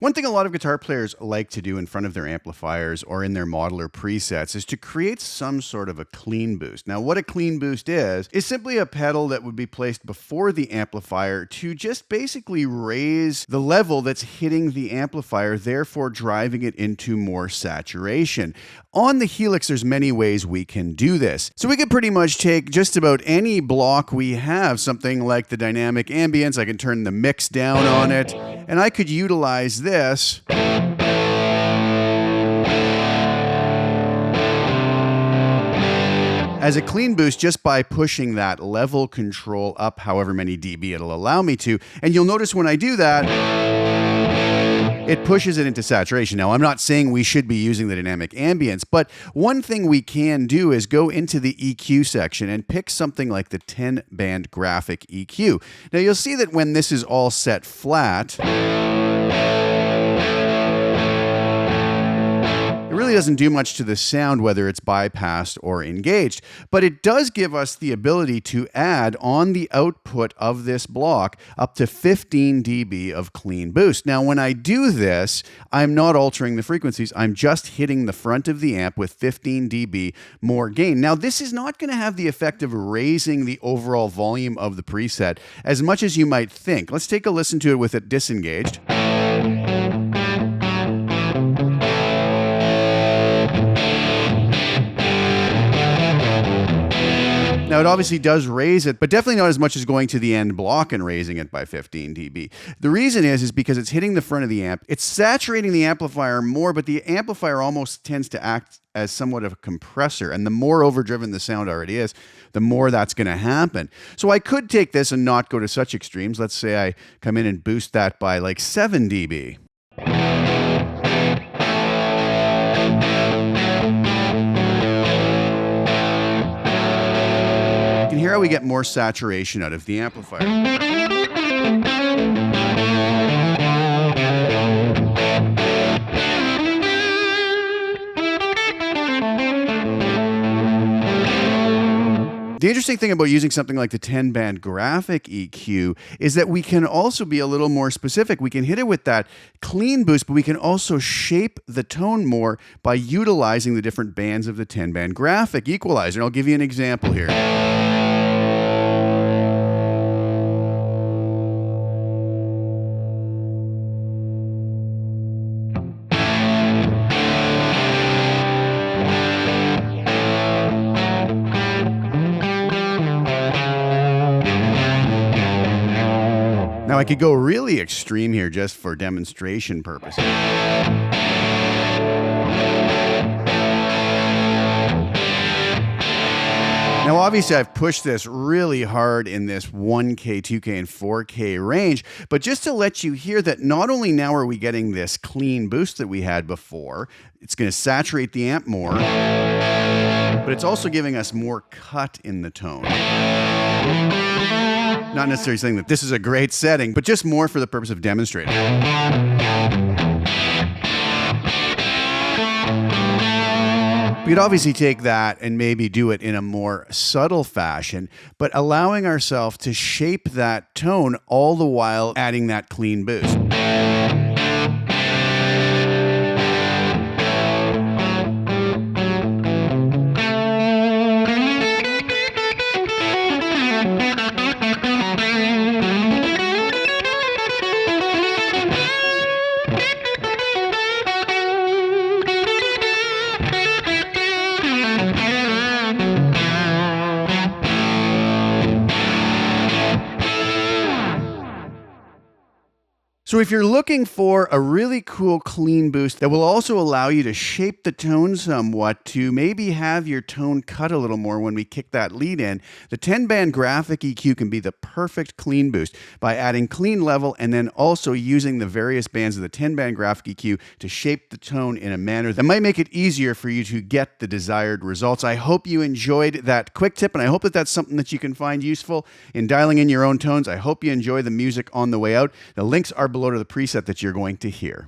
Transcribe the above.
One thing a lot of guitar players like to do in front of their amplifiers or in their modeler presets is to create some sort of a clean boost. Now, what a clean boost is simply a pedal that would be placed before the amplifier to just basically raise the level that's hitting the amplifier, therefore driving it into more saturation. On the Helix, there's many ways we can do this. So we could pretty much take just about any block we have, something like the dynamic ambience. I can turn the mix down on it, and I could utilize this as a clean boost just by pushing that level control up however many dB it'll allow me to. And you'll notice when I do that, it pushes it into saturation. Now, I'm not saying we should be using the dynamic ambience, but one thing we can do is go into the EQ section and pick something like the 10-band graphic EQ. Now, you'll see that when this is all set flat, it really doesn't do much to the sound, whether it's bypassed or engaged, but it does give us the ability to add on the output of this block up to 15 dB of clean boost. Now, when I do this, I'm not altering the frequencies. I'm just hitting the front of the amp with 15 dB more gain. Now, this is not going to have the effect of raising the overall volume of the preset as much as you might think. Let's take a listen to it with it disengaged. Now, it obviously does raise it, but definitely not as much as going to the end block and raising it by 15 dB. The reason is because it's hitting the front of the amp. It's saturating the amplifier more, but the amplifier almost tends to act as somewhat of a compressor. And the more overdriven the sound already is, the more that's going to happen. So I could take this and not go to such extremes. Let's say I come in and boost that by like 7 dB. You can hear how we get more saturation out of the amplifier. The interesting thing about using something like the 10-band graphic EQ is that we can also be a little more specific. We can hit it with that clean boost, but we can also shape the tone more by utilizing the different bands of the 10-band graphic equalizer. And I'll give you an example here. Now, I could go really extreme here just for demonstration purposes. Now, obviously, I've pushed this really hard in this 1K, 2K, and 4K range, but just to let you hear that not only now are we getting this clean boost that we had before, it's going to saturate the amp more, but it's also giving us more cut in the tone. Not necessarily saying that this is a great setting, but just more for the purpose of demonstrating. We could obviously take that and maybe do it in a more subtle fashion, but allowing ourselves to shape that tone all the while adding that clean boost. So if you're looking for a really cool clean boost that will also allow you to shape the tone somewhat to maybe have your tone cut a little more when we kick that lead in, the 10-band graphic EQ can be the perfect clean boost by adding clean level and then also using the various bands of the 10-band graphic EQ to shape the tone in a manner that might make it easier for you to get the desired results. I hope you enjoyed that quick tip, and I hope that that's something that you can find useful in dialing in your own tones. I hope you enjoy the music on the way out. The links are below to the preset that you're going to hear.